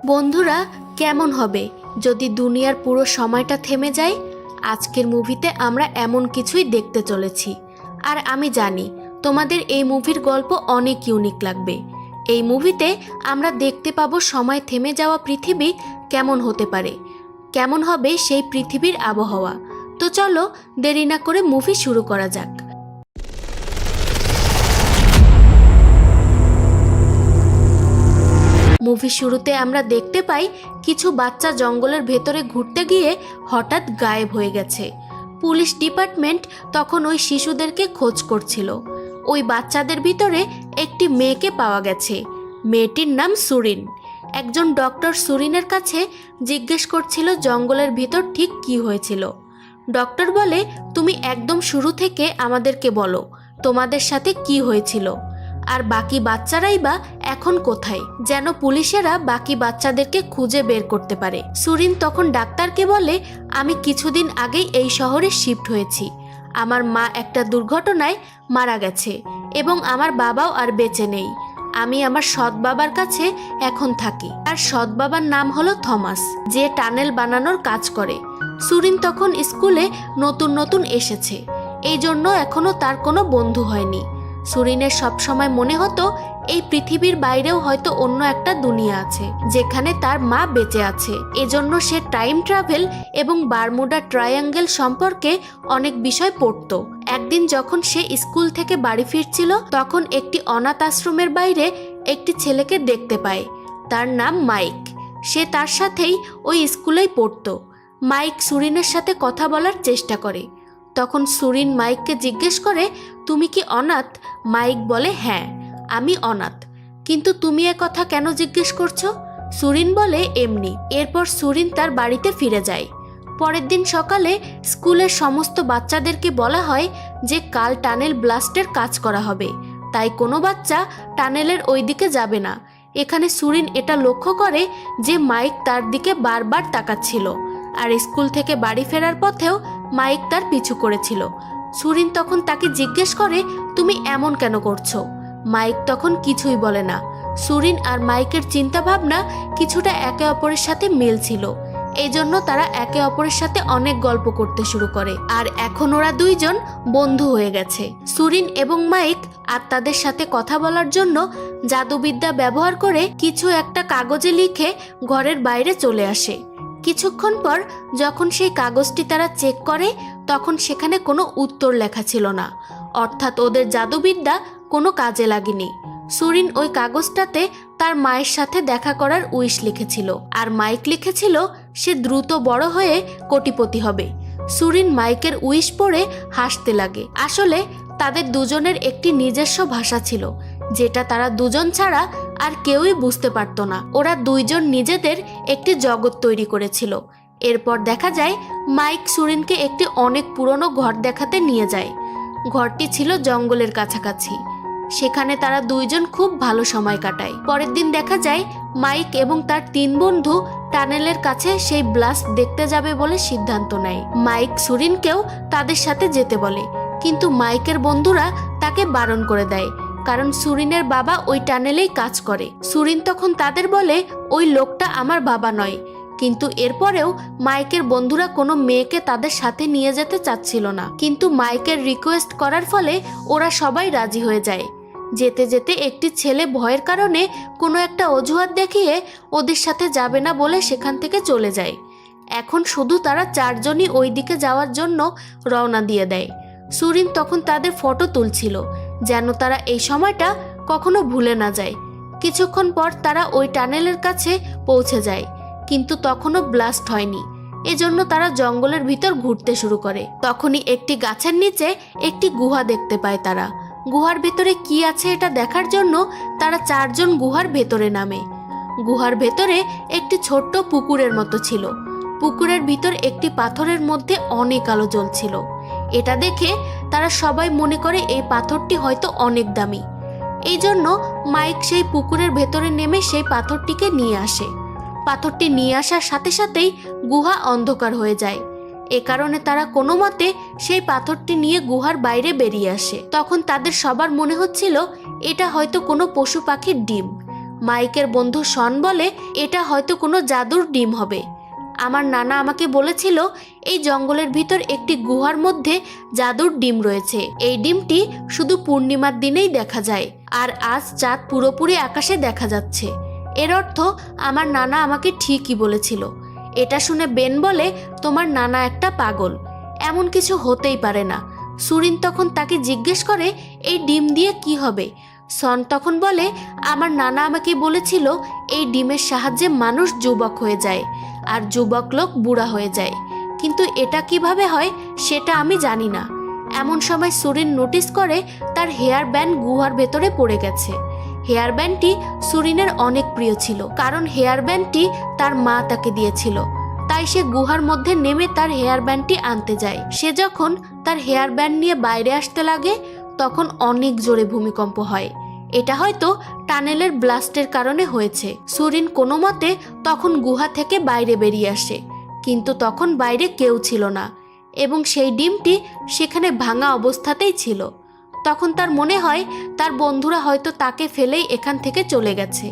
বন্ধুরা, কেমন হবে যদি দুনিয়ার পুরো সময়টা থেমে যায়? আজকের মুভিতে আমরা এমন কিছুই দেখতে চলেছি। আর আমি জানি তোমাদের এই মুভির গল্প অনেক ইউনিক লাগবে। এই মুভিতে আমরা দেখতে পাবো সময় থেমে যাওয়া পৃথিবী কেমন হতে পারে, কেমন হবে সেই পৃথিবীর আবহাওয়া। তো চলো দেরি না করে মুভি শুরু করা যাক। মুভি শুরুতে আমরা দেখতে পাই কিছু বাচ্চা জঙ্গলের ভেতরে ঘুরতে গিয়ে হঠাৎ গায়েব হয়ে গেছে। পুলিশ ডিপার্টমেন্ট তখন ওই শিশুদেরকে খোঁজ করছিল। ওই বাচ্চাদের ভিতরে একটি মেয়েকে পাওয়া গেছে। মেয়েটির নাম সুরিন। একজন ডক্টর সুরিনের কাছে জিজ্ঞেস করছিল জঙ্গলের ভিতর ঠিক কি হয়েছিল। ডক্টর বলে, তুমি একদম শুরু থেকে আমাদেরকে বলো তোমাদের সাথে কি হয়েছিল, আর বাকি বাচ্চারাই বা এখন কোথায়, যেন পুলিশেরা বাকি বাচ্চাদেরকে খুঁজে বের করতে পারে। সুরিন তখন ডাক্তারকে বলে, আমি কিছুদিন আগেই এই শহরে শিফট হয়েছি। আমার মা একটা দুর্ঘটনায় মারা গেছে এবং আমার বাবাও আর বেঁচে নেই। আমি আমার সৎ বাবার কাছে এখন থাকি। আর সৎ বাবার নাম হলো থমাস, যে টানেল বানানোর কাজ করে। সুরিন তখন স্কুলে নতুন নতুন এসেছে, এই জন্য এখনো তার কোনো বন্ধু হয়নি। সুরিনের সবসময় মনে হতো এই পৃথিবীর বাইরেও হয়তো অন্য একটা দুনিয়া আছে যেখানে তার মা বেঁচে আছে। এজন্য সে টাইম ট্রাভেল এবং বারমুডা ট্রায়াঙ্গেল সম্পর্কে অনেক বিষয় পড়ত। একদিন যখন সে স্কুল থেকে বাড়ি ফিরছিল, তখন একটি অনাথ আশ্রমের বাইরে একটি ছেলেকে দেখতে পায়। তার নাম মাইক। সে তার সাথেই ওই স্কুলেই পড়তো। মাইক সুরিনের সাথে কথা বলার চেষ্টা করে। তখন সুরিন মাইককে জিজ্ঞেস করে, তুমি কি অনাথ? মাইক বলে, হ্যাঁ আমি অনাথ, কিন্তু তুমি এ কথা কেন জিজ্ঞেস করছো? সুরিন বলে, এমনি। এরপর সুরিন তার বাড়িতে ফিরে যায়। পরের দিন সকালে স্কুলের সমস্ত বাচ্চাদেরকে বলা হয় যে কাল টানেল ব্লাস্টের কাজ করা হবে, তাই কোনো বাচ্চা টানেলের ওই দিকে যাবে না। এখানে সুরিন এটা লক্ষ্য করে যে মাইক তার দিকে বারবার তাকাচ্ছিল, আর স্কুল থেকে বাড়ি ফেরার পথেও মাইক তার পিছু করেছিল। সুরিন তখন তাকে জিজ্ঞেস করে, তুমি এমন কেন করছো? মাইক তখন কিছুই বলে না। সুরিন আর মাইকের চিন্তা ভাবনা কিছুটা একে অপরের সাথে মিল ছিল, এই জন্য তারা একে অপরের সাথে অনেক গল্প করতে শুরু করে। আর এখন ওরা দুইজন বন্ধু হয়ে গেছে। সুরিন এবং মাইক আর তাদের সাথে কথা বলার জন্য জাদুবিদ্যা ব্যবহার করে কিছু একটা কাগজে লিখে ঘরের বাইরে চলে আসে। কিছুক্ষণ পর যখন সেই কাগজটি তারা চেক করে, তখন সেখানে কোনো উত্তর লেখা ছিল না, অর্থাৎ ওদের জাদুবিদ্যা কোনো কাজে লাগেনি। সুরিন ওই কাগজটাতে তার মায়ের সাথে দেখা করার উইশ লিখেছিল, আর মাইক লিখেছিল সে দ্রুত বড় হয়ে কোটিপতি হবে। সুরিন মাইকের উইশ পড়ে হাসতে লাগে। আসলে তাদের দুজনের একটি নিজস্ব ভাষা ছিল, যেটা তারা দুজন ছাড়া আর কেউই বুঝতে পারতো না। ওরা দুইজন নিজেদের একটি জগৎ তৈরি করেছিল। এরপর দেখা যায় মাইক সুরিনকে একটি অনেক পুরনো ঘর দেখাতে নিয়ে যায়। ঘরটি ছিল জঙ্গলের কাছাকাছি। সেখানে তারা দুইজন খুব ভালো সময় কাটায়। পরের দিন দেখা যায় মাইক এবং তার তিন বন্ধু টানেলের কাছে সেই ব্লাস্ট দেখতে যাবে বলে সিদ্ধান্ত নেয়। মাইক সুরিনকেও তাদের সাথে যেতে বলে, কিন্তু মাইকের বন্ধুরা তাকে বারণ করে দেয়, কারণ সুরিনের বাবা ওই টানেলেই কাজ করে। সুরিন তখন তাদের বলে, ওই লোকটা আমার বাবা নয়। কিন্তু এরপরেও মাইকের বন্ধুরা কোনো মেয়েকে তাদের সাথে নিয়ে যেতে চাচ্ছিল না, কিন্তু মাইকের রিকোয়েস্ট করার ফলে ওরা সবাই রাজি হয়ে যায়। যেতে যেতে একটি ছেলে ভয়ের কারণে কোনো একটা অজুহাত দেখিয়ে ওদের সাথে যাবে না বলে সেখান থেকে চলে যায়। এখন শুধু তারা চারজনই ওই দিকে যাওয়ার জন্য রওনা দিয়ে দেয়। সুরিন তখন তাদের ফটো তুলছিল, যেন তারা এই সময়টা কখনো ভুলে না যায়। কিছুক্ষণ পর তারা ওই টানেলের কাছে পৌঁছে যায়, কিন্তু তখনও ব্লাস্ট হয়নি। এজন্য তারা জঙ্গলের ভিতর ঘুরতে শুরু করে। তখনই একটি গাছের নিচে একটি গুহা দেখতে পায় তারা। গুহার ভেতরে কি আছে এটা দেখার জন্য তারা চারজন গুহার ভেতরে নামে। গুহার ভেতরে একটি ছোট্ট পুকুরের মতো ছিল। পুকুরের ভিতর একটি পাথরের মধ্যে অনেক আলো জ্বলছিল। এটা দেখে তারা সবাই মনে করে এই পাথরটি হয়তো অনেক দামি। এই জন্য মাইক সেই পুকুরের ভেতরে নেমে সেই পাথরটিকে নিয়ে আসে। পাথরটি নিয়ে আসার সাথে সাথেই গুহা অন্ধকার হয়ে যায়। এ কারণে তারা কোনো মতে সেই পাথরটি নিয়ে গুহার বাইরে বেরিয়ে আসে। তখন তাদের সবার মনে হচ্ছিল এটা হয়তো কোনো পশু পাখির ডিম। মাইকের বন্ধু শন বলে এটা হয়তো কোনো জাদুর ডিম হবে। আমার নানা আমাকে বলেছিল এই জঙ্গলের ভিতর একটি গুহার মধ্যে জাদুর ডিম রয়েছে। এই ডিমটি শুধু পূর্ণিমার দিনেই দেখা যায়, আর আজ চাঁদ পুরোপুরি আকাশে দেখা যাচ্ছে। এর অর্থ আমার নানা আমাকে ঠিকই বলেছিল। এটা শুনে বেন বলে, তোমার নানা একটা পাগল, এমন কিছু হতেই পারে না। সুরিন তখন তাকে জিজ্ঞেস করে এই ডিম দিয়ে কি হবে। সন তখন বলে, আমার নানা আমাকে বলেছিল এই ডিমের সাহায্যে মানুষ যুবক হয়ে যায় আর যুবক লোক বুড়া হয়ে যায়, কিন্তু এটা কিভাবে হয় সেটা আমি জানি না। এমন সময় সুরিন নোটিস করে তার হেয়ার ব্যান্ড গুহার ভেতরে পড়ে গেছে। হেয়ার ব্যান্ডটি সুরিনের অনেক প্রিয় ছিল, কারণ হেয়ার ব্যান্ডটি তার মা তাকে দিয়েছিল। তাই সে গুহার মধ্যে নেমে তার হেয়ার ব্যান্ডটি আনতে যায়। সে যখন তার হেয়ার ব্যান্ড নিয়ে বাইরে আসতে লাগে তখন অনেক জোরে ভূমিকম্প হয়। এটা হয়তো টানেলের ব্লাস্টের কারণে হয়েছে। সুরিন কোনো মতে তখন গুহা থেকে বাইরে বেরিয়ে আসে, কিন্তু তখন বাইরে কেউ ছিল না এবং সেই ডিমটি সেখানে ভাঙা অবস্থাতেই ছিল। তখন তার মনে হয় তার বন্ধুরা হয়তো তাকে ফেলেই এখান থেকে চলে গেছে।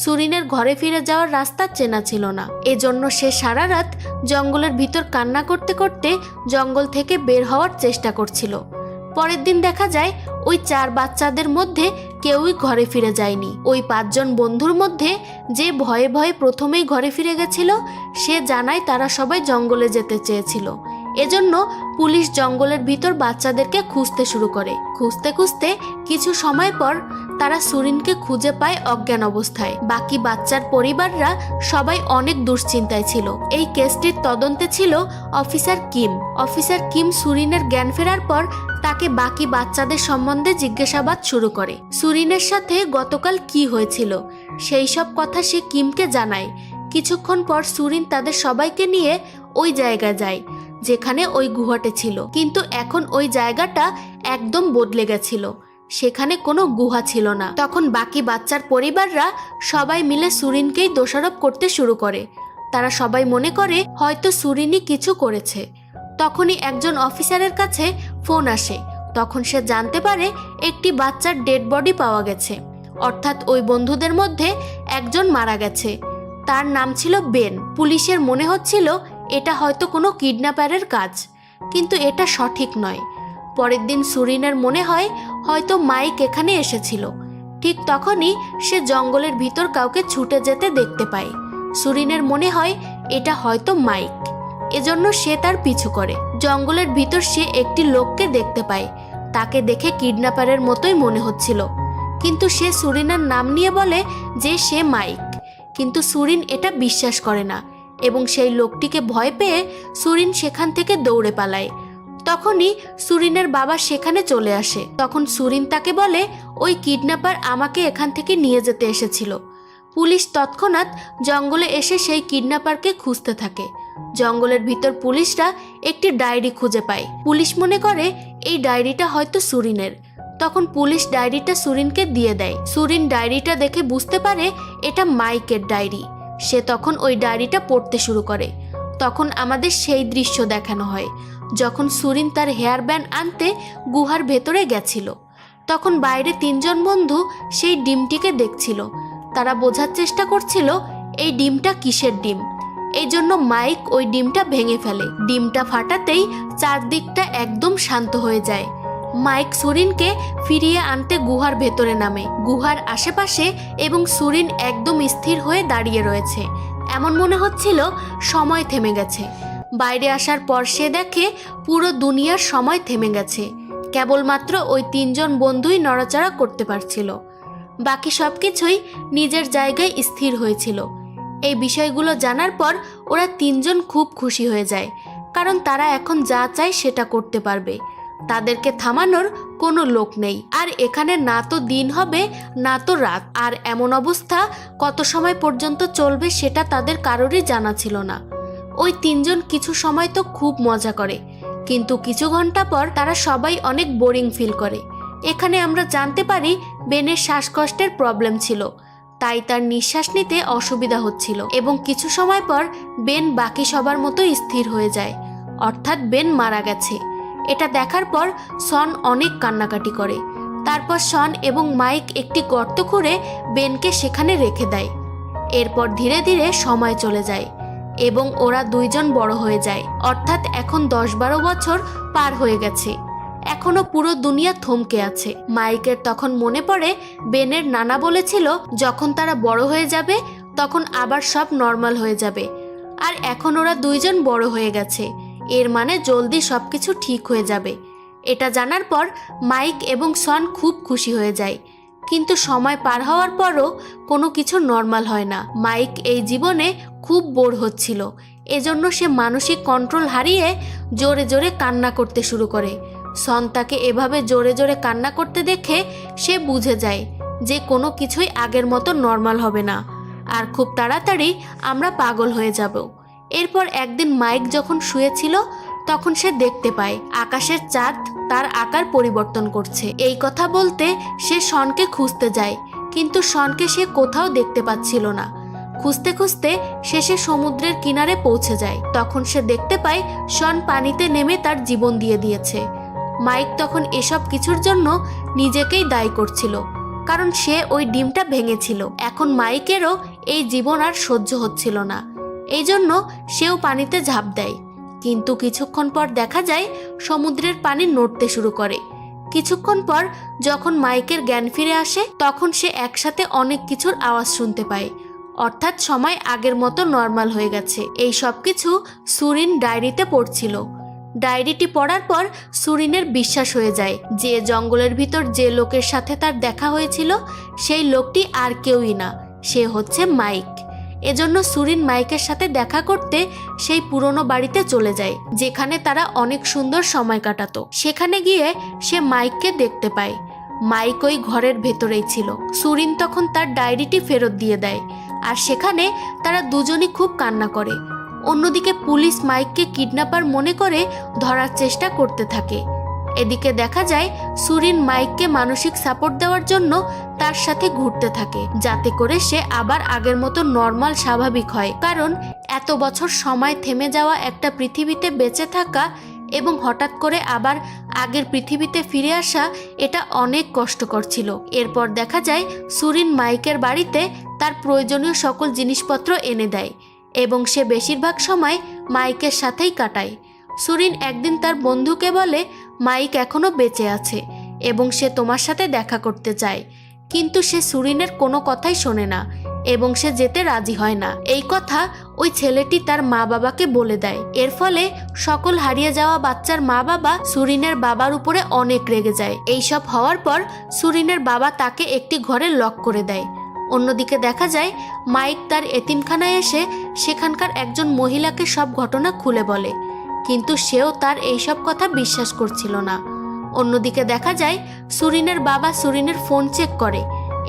সুরিনের ঘরে ফিরে যাওয়ার রাস্তা চেনা ছিল না, এজন্য সে সারা রাত জঙ্গলের ভিতর কান্না করতে করতে জঙ্গল থেকে বের হওয়ার চেষ্টা করছিল। পরের দিন দেখা যায় ওই 4 বাচ্চাদের মধ্যে কেউই ঘরে ফিরে যায়নি। ওই 5 জন বন্ধুর মধ্যে যে ভয়ে ভয়ে প্রথমেই ঘরে ফিরে গেছিল সে জানায় তারা সবাই জঙ্গলে যেতে চেয়েছিল। এজন্য পুলিশ জঙ্গলের ভিতর বাচ্চাদেরকে খুঁজতে শুরু করে। খুঁজতে খুঁজতে কিছু সময় পর তারা সুরিনকে খুঁজে পায় অজ্ঞান অবস্থায়। বাকি বাচ্চার পরিবাররা সবাই অনেক দুশ্চিন্তায় ছিল। এই কেসটির তদন্তে ছিল অফিসার কিম। অফিসার কিম সুরিনের জ্ঞান ফেরার পর তাকে বাকি বাচ্চাদের সম্বন্ধে জিজ্ঞাসাবাদ শুরু করে। সুরিনের সাথে গতকাল কি হয়েছিল সেই সব কথা সে কিমকে জানায়। কিছুক্ষণ পর সুরিন তাদের সবাইকে নিয়ে ওই জায়গায় যায় যেখানে ওই গুহাটা ছিল, কিন্তু এখন ওই জায়গাটা একদম বদলে গেছিল। সেখানে কোনো গুহা ছিল না। তখন বাকি বাচ্চার পরিবাররা সবাই মিলে সুরিনকেই দোষারোপ করতে শুরু করে। তারা সবাই মনে করে হয়তো সুরিনই কিছু করেছে। তখনই একজন অফিসারের কাছে ফোন আসে। তখন সে জানতে পারে একটি বাচ্চার ডেড বডি পাওয়া গেছে, অর্থাৎ ওই বন্ধুদের মধ্যে একজন মারা গেছে। তার নাম ছিল বেন। পুলিশের মনে হচ্ছিল এটা হয়তো কোনো কিডন্যাপারের কাজ, কিন্তু এটা সঠিক নয়। পরের দিন সুরিনের মনে হয় হয়তো মাইক এখানে এসেছিল। ঠিক তখনই সে জঙ্গলের ভিতর কাউকে ছুটে যেতে দেখতে পায়। সুরিনের মনে হয় এটা হয়তো মাইক, এজন্য সে তার পিছু করে। জঙ্গলের ভিতর সে একটি লোককে দেখতে পায়। তাকে দেখে কিডন্যাপারের মতোই মনে হচ্ছিল, কিন্তু সে সুরিনের নাম নিয়ে বলে যে সে মাইক। কিন্তু সুরিন এটা বিশ্বাস করে না এবং সেই লোকটিকে ভয় পেয়ে সুরিন সেখান থেকে দৌড়ে পালায়। তখনই সুরিনের বাবা সেখানে চলে আসে। তখন সুরিন তাকে বলে ওই কিডন্যাপার আমাকে এখান থেকে নিয়ে যেতে এসেছিল। পুলিশ তৎক্ষণাৎ জঙ্গলে এসে সেই কিডন্যাপারকে খুঁজতে থাকে। জঙ্গলের ভিতর পুলিশরা একটি ডায়েরি খুঁজে পায়। পুলিশ মনে করে এই ডায়েরিটা হয়তো সুরিনের। তখন পুলিশ ডায়েরিটা সুরিনকে দিয়ে দেয়। সুরিন ডায়েরিটা দেখে বুঝতে পারে এটা মাইকের ডায়েরি। সে তখন ওই ডায়েরিটা পড়তে শুরু করে। তখন আমাদের সেই দৃশ্য দেখানো হয় যখন সুরিন তার হেয়ার ব্যান্ড আনতে গুহার ভেতরে গেছিল। তখন বাইরে 3 জন বন্ধু সেই ডিমটিকে দেখছিল। তারা বোঝার চেষ্টা করছিল এই ডিমটা কিসের ডিম। এই জন্য মাইক ওই ডিমটা ভেঙে ফেলে। ডিমটা ফাটাতেই চারদিকটা একদম শান্ত হয়ে যায়। মাইক সুরিনকে ফিরিয়ে আনতে গুহার ভেতরে নামে। গুহার আশেপাশে এবং সুরিন একদম স্থির হয়ে দাঁড়িয়ে রয়েছে। এমন মনে হচ্ছিল সময় থেমে গেছে। বাইরে আসার পর সে দেখে পুরো দুনিয়ার সময় থেমে গেছে। কেবলমাত্র ওই 3 জন বন্ধুই নড়াচড়া করতে পারছিল। বাকি সব কিছুই নিজের জায়গায় স্থির হয়েছিল। এই বিষয়গুলো জানার পর ওরা 3 জন খুব খুশি হয়ে যায়, কারণ তারা এখন যা চায় সেটা করতে পারবে। তাদেরকে থামানোর কোনো লোক নেই। আর এখানে না তো দিন হবে না তো রাত। আর এমন অবস্থা কত সময় পর্যন্ত চলবে সেটা তাদের কারোরই জানা ছিল না। ওই 3 জন কিছু সময় তো খুব মজা করে, কিন্তু কিছু ঘন্টা পর তারা সবাই অনেক বোরিং ফিল করে। এখানে আমরা জানতে পারি বেনের শ্বাসকষ্টের প্রবলেম ছিল, তাই তার নিঃশ্বাস নিতে অসুবিধা হচ্ছিল। এবং কিছু সময় পর বেন বাকি সবার মতো স্থির হয়ে যায়, অর্থাৎ বেন মারা গেছে। এটা দেখার পর সন অনেক কান্নাকাটি করে। তারপর শন এবং মাইক একটি গর্ত করে বেনকে সেখানে রেখে দেয়। এরপর ধীরে ধীরে সময় চলে যায় এবং ওরা দুইজন বড় হয়ে যায়, অর্থাৎ এখন 10-12 বছর পার হয়ে গেছে। এখনো পুরো দুনিয়া থমকে আছে। মাইকের তখন মনে পড়ে বেনের নানা বলেছিল যখন তারা বড় হয়ে যাবে তখন আবার সব নর্মাল হয়ে যাবে, আর এখন ওরা দুইজন বড় হয়ে গেছে, এর মানে জলদি সবকিছু ঠিক হয়ে যাবে। এটা জানার পর মাইক এবং শন খুব খুশি হয়ে যায়। কিন্তু সময় পার হওয়ার পরও কোনো কিছু নর্মাল হয় না। মাইক এই জীবনে খুব বোর হচ্ছিল, এজন্য সে মানসিক কন্ট্রোল হারিয়ে জোরে জোরে কান্না করতে শুরু করে। শন তাকে এভাবে জোরে জোরে কান্না করতে দেখে সে বুঝে যায় যে কোনো কিছুই আগের মতো নর্মাল হবে না, আর খুব তাড়াতাড়ি আমরা পাগল হয়ে যাব। এরপর একদিন মাইক যখন শুয়েছিল তখন সে দেখতে পায় আকাশের চাঁদ তার আকার পরিবর্তন করছে। এই কথা বলতে সে শনকে খুঁজতে যায়, কিন্তু শনকে সে কোথাও দেখতে পাচ্ছিল না। খুঁজতে খুঁজতে শেষে সমুদ্রের কিনারে পৌঁছে যায়। তখন সে দেখতে পায় শন পানিতে নেমে তার জীবন দিয়ে দিয়েছে। মাইক তখন এসব কিছুর জন্য নিজেকেই দায়ী করছিল, কারণ সে ওই ডিমটা ভেঙেছিল। এখন মাইকেরও এই জীবন আর সহ্য হচ্ছিল না, এই জন্য সেও পানিতে ঝাঁপ দেয়। কিন্তু কিছুক্ষণ পর দেখা যায় সমুদ্রের পানি নড়তে শুরু করে। কিছুক্ষণ পর যখন মাইকের জ্ঞান ফিরে আসে তখন সে একসাথে অনেক কিছুর আওয়াজ শুনতে পায়, অর্থাৎ সময় আগের মতো নর্মাল হয়ে গেছে। এই সব কিছু সুরিন ডায়েরিতে পড়ছিল। ডায়েরিটি পড়ার পর সুরিনের বিশ্বাস হয়ে যায় যে জঙ্গলের ভিতর যে লোকের সাথে তার দেখা হয়েছিল সেই লোকটি আর কেউই না, সে হচ্ছে মাইক। এজন্য সুরিন মাইকের সাথে দেখা করতে সেই পুরনো বাড়িতে চলে যায় যেখানে তারা অনেক সুন্দর সময় কাটাতো। সেখানে গিয়ে সে মাইককে দেখতে পায়। মাইক ওই ঘরের ভেতরেই ছিল। সুরিন তখন তার ডায়েরিটি ফেরত দিয়ে দেয়, আর সেখানে তারা দুজনই খুব কান্না করে। অন্যদিকে পুলিশ মাইককে কিডন্যাপার মনে করে ধরার চেষ্টা করতে থাকে। এদিকে দেখা যায় সুরিন মাইককে মানসিক সাপোর্ট দেওয়ার জন্য তার সাথে ঘুরতে থাকে, যাতে করে সে আবার আগের মতো নর্মাল স্বাভাবিক হয়। কারণ এত বছর সময় থেমে যাওয়া একটা পৃথিবীতে বেঁচে থাকা এবং হঠাৎ করে আবার আগের পৃথিবীতে ফিরে আসা, এটা অনেক কষ্টকর ছিল। এরপর দেখা যায় সুরিন মাইকের বাড়িতে তার প্রয়োজনীয় সকল জিনিসপত্র এনে দেয় এবং সে বেশিরভাগ সময় মাইকের সাথেই কাটায়। সুরিন একদিন তার বন্ধুকে বলে মাইক এখনো বেঁচে আছে এবং সে তোমার সাথে দেখা করতে চায়, কিন্তু সে সুরিনের কোনো কথাই শোনে না এবং সে যেতে রাজি হয় না। এই কথা ওই ছেলেটি তার মা বাবাকে বলে দেয়। এর ফলে সকল হারিয়ে যাওয়া বাচ্চার মা বাবা সুরিনের বাবার উপরে অনেক রেগে যায়। এইসব হওয়ার পর সুরিনের বাবা তাকে একটি ঘরে লক করে দেয়। অন্যদিকে দেখা যায় মাইক তার এতিমখানায় এসে সেখানকার একজন মহিলাকে সব ঘটনা খুলে বলে, কিন্তু সেও তার এইসব কথা বিশ্বাস করছিল না। অন্যদিকে দেখা যায় সুরিনের বাবা সুরিনের ফোন চেক করে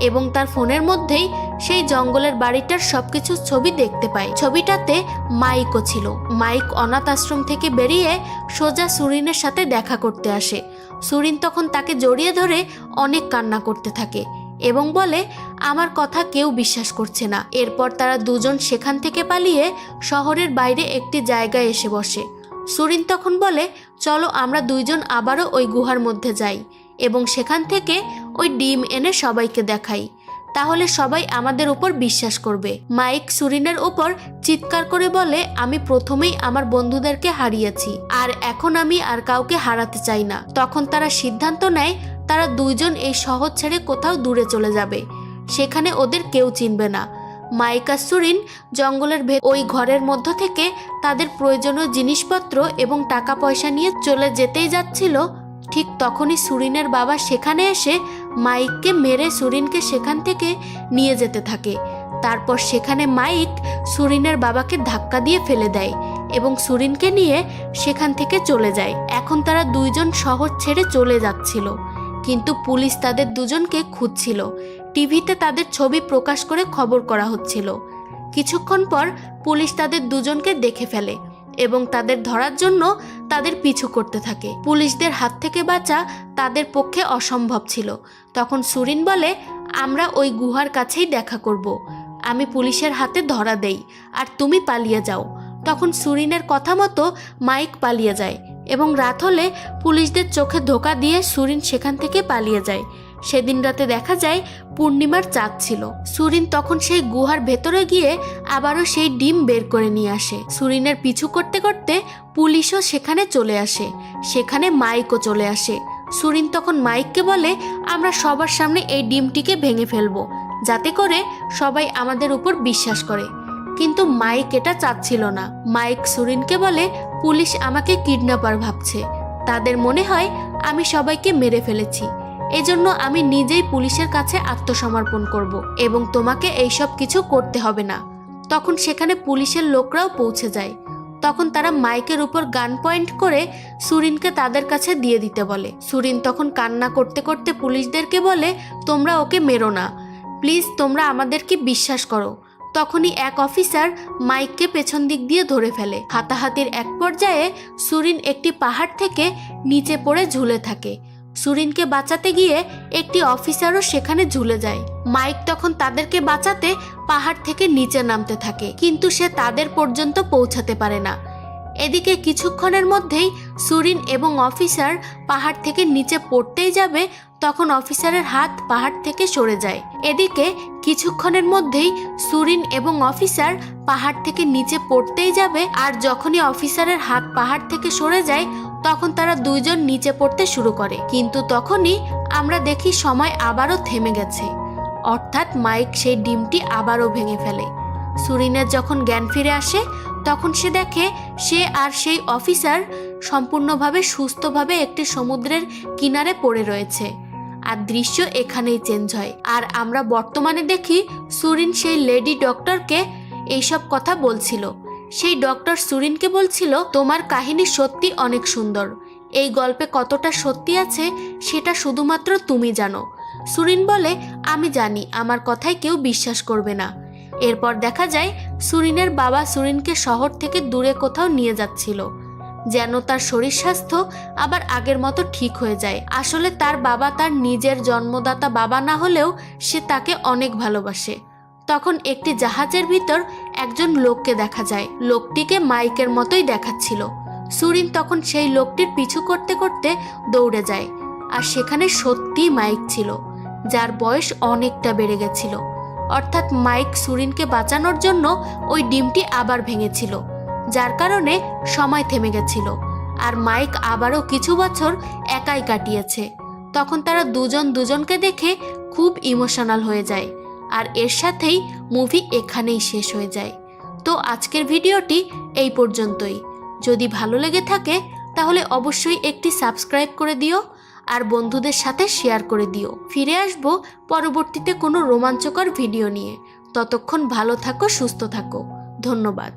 এবং তার ফোনের মধ্যেই সেই জঙ্গলের বাড়িটার সবকিছু ছবি দেখতে পায়। ছবিটাতে মাইকও ছিল। মাইক অনাথ আশ্রম থেকে বেরিয়ে সোজা সুরিনের সাথে দেখা করতে আসে। সুরিন তখন তাকে জড়িয়ে ধরে অনেক কান্না করতে থাকে এবং বলে আমার কথা কেউ বিশ্বাস করছে না। এরপর তারা দুজন সেখান থেকে পালিয়ে শহরের বাইরে একটি জায়গায় এসে বসে। সুরিন তখন বলে চলো আমরা দুইজন আবারও ওই গুহার মধ্যে যাই এবং সেখান থেকে ওই ডিম এনে সবাইকে দেখাই, তাহলে সবাই আমাদের উপর বিশ্বাস করবে। মাইক সুরিনের উপর চিৎকার করে বলে আমি প্রথমেই আমার বন্ধুদেরকে হারিয়েছি, আর এখন আমি আর কাউকে হারাতে চাই না। তখন তারা সিদ্ধান্ত নেয় তারা দুইজন এই শহর ছেড়ে কোথাও দূরে চলে যাবে, সেখানে ওদের কেউ চিনবে না। মাইক আর সুরিন জঙ্গলের ওই ঘরের মধ্য থেকে তাদের প্রয়োজনীয় জিনিসপত্র এবং টাকা পয়সা নিয়ে চলে যেতেই যাচ্ছিল, ঠিক তখনই সুরিনের বাবা সেখানে এসে মাইককে মেরে সুরিনকে সেখান থেকে নিয়ে যেতে থাকে। তারপর সেখানে মাইক সুরিনের বাবাকে ধাক্কা দিয়ে ফেলে দেয় এবং সুরিনকে নিয়ে সেখান থেকে চলে যায়। এখন তারা দুইজন শহর ছেড়ে চলে যাচ্ছিল, কিন্তু পুলিশ তাদের দুজনকে খুঁজছিল। টিভিতে তাদের ছবি প্রকাশ করে খবর করা হচ্ছিল। কিছুক্ষণ পর পুলিশ তাদের দুজনকে দেখে ফেলে এবং তাদের ধরার জন্য তাদের পিছু করতে থাকে। পুলিশদের হাত থেকে বাঁচা তাদের পক্ষে অসম্ভব ছিল। তখন সুরিন বলে আমরা ওই গুহার কাছেই দেখা করব, আমি পুলিশের হাতে ধরা দেই আর তুমি পালিয়ে যাও। তখন সুরিনের কথা মতো মাইক পালিয়ে যায় এবং রাত হলে পুলিশদের চোখে ধোকা দিয়ে সুরিন সেখান থেকে পালিয়ে যায়। সেদিন রাতে দেখা যায় পূর্ণিমার চাঁদ ছিল। সুরিন তখন সেই গুহার ভেতরে গিয়ে আবারও সেই ডিম বের করে নিয়ে আসে। সুরিনের পিছু করতে করতে পুলিশও সেখানে চলে আসে, সেখানে মাইকও চলে আসে। সুরিন তখন মাইককে বলে, আমরা সবার সামনে এই ডিমটিকে ভেঙে ফেলবো, যাতে করে সবাই আমাদের উপর বিশ্বাস করে। কিন্তু মাইক এটা চাচ্ছিল না। মাইক সুরিনকে বলে, পুলিশ আমাকে কিডন্যাপার ভাবছে, তাদের মনে হয় আমি সবাইকে মেরে ফেলেছি, এজন্য আমি নিজেই পুলিশের কাছে আত্মসমর্পণ করব এবং তোমাকে এইসব কিছু করতে হবে না। তখন সেখানে পুলিশের লোকরাও পৌঁছে যায়। তখন তারা মাইকের উপর গান পয়েন্ট করে সুরিনকে তাদের কাছে দিয়ে দিতে বলে। সুরিন তখন কান্না করতে করতে পুলিশদেরকে বলে, তোমরা ওকে মেরো না, প্লিজ তোমরা আমাদেরকে বিশ্বাস করো। তখনই এক অফিসার মাইককে পেছন দিক দিয়ে ধরে ফেলে। হাতাহাতির এক পর্যায়ে সুরিন একটি পাহাড় থেকে নিচে পড়ে ঝুলে থাকে। সুরিনকে বাঁচাতে গিয়ে একটি অফিসারও সেখানে ঝুলে যায়। মাইক তখন তাদেরকে বাঁচাতে পাহাড় থেকে নিচে নামতে থাকে, কিন্তু সে তাদের পর্যন্ত পৌঁছাতে পারে না। এদিকে কিছুক্ষণের মধ্যেই সুরিন এবং অফিসার পাহাড় থেকে নিচে পড়তেই যাবে, তখন অফিসারের হাত পাহাড় থেকে সরে যায়। এদিকে কিছুক্ষণের মধ্যেই সুরিন এবং অফিসার পাহাড় থেকে নিচে পড়তেই যাবে, আর যখনই অফিসারের হাত পাহাড় থেকে সরে যায় তখন তারা দুইজন নিচে পড়তে শুরু করে। কিন্তু তখনই আমরা দেখি সময় আবারও থেমে গেছে, অর্থাৎ মাইক সেই ডিমটি আবারও ভেঙে ফেলে। সুরিনের যখন জ্ঞান ফিরে আসে তখন সে দেখে সে আর সেই অফিসার সম্পূর্ণভাবে সুস্থভাবে একটি সমুদ্রের কিনারে পড়ে রয়েছে। আর দৃশ্য এখানেই চেঞ্জ হয়, আর আমরা বর্তমানে দেখি সুরিন সেই লেডি ডক্টরকে এইসব কথা বলছিল। সেই ডক্টর সুরিনকে বলছিল, তোমার কাহিনী সত্যি অনেক সুন্দর, এই গল্পে কতটা সত্যি আছে সেটা শুধুমাত্র তুমি জানো। সুরিন বলে, আমি জানি আমার কথায় কেউ বিশ্বাস করবে না। এরপর দেখা যায় সুরিনের বাবা সুরিনকে শহর থেকে দূরে কোথাও নিয়ে যাচ্ছিল, যেন তার শরীর স্বাস্থ্য আবার আগের মতো ঠিক হয়ে যায়। আসলে তার বাবা তার নিজের জন্মদাতা বাবা না হলেও সে তাকে অনেক ভালোবাসে। তখন একটি জাহাজের ভিতর একজন লোককে দেখা যায়, লোকটিকে মাইকের মতোই দেখাচ্ছিল। সুরিন তখন সেই লোকটির পিছু করতে করতে দৌড়ে যায়, আর সেখানে সত্যিই মাইক ছিল, যার বয়স অনেকটা বেড়ে গেছিল। অর্থাৎ মাইক সুরিনকে বাঁচানোর জন্য ওই ডিমটি আবার ভেঙেছিল, যার কারণে সময় থেমে গেছিল, আর মাইক আবারও কিছু বছর একাই কাটিয়েছে। তখন তারা দুজন দুজনকে দেখে খুব ইমোশনাল হয়ে যায়, আর এর সাথেই মুভি এখানেই শেষ হয়ে যায়। তো আজকের ভিডিওটি এই পর্যন্তই। যদি ভালো লেগে থাকে তাহলে অবশ্যই একটি সাবস্ক্রাইব করে দিও, আর বন্ধুদের সাথে শেয়ার করে দিও। ফিরে আসবো পরবর্তীতে কোনো রোমাঞ্চকর ভিডিও নিয়ে। ততক্ষণ ভালো থাকো, সুস্থ থাকো। ধন্যবাদ।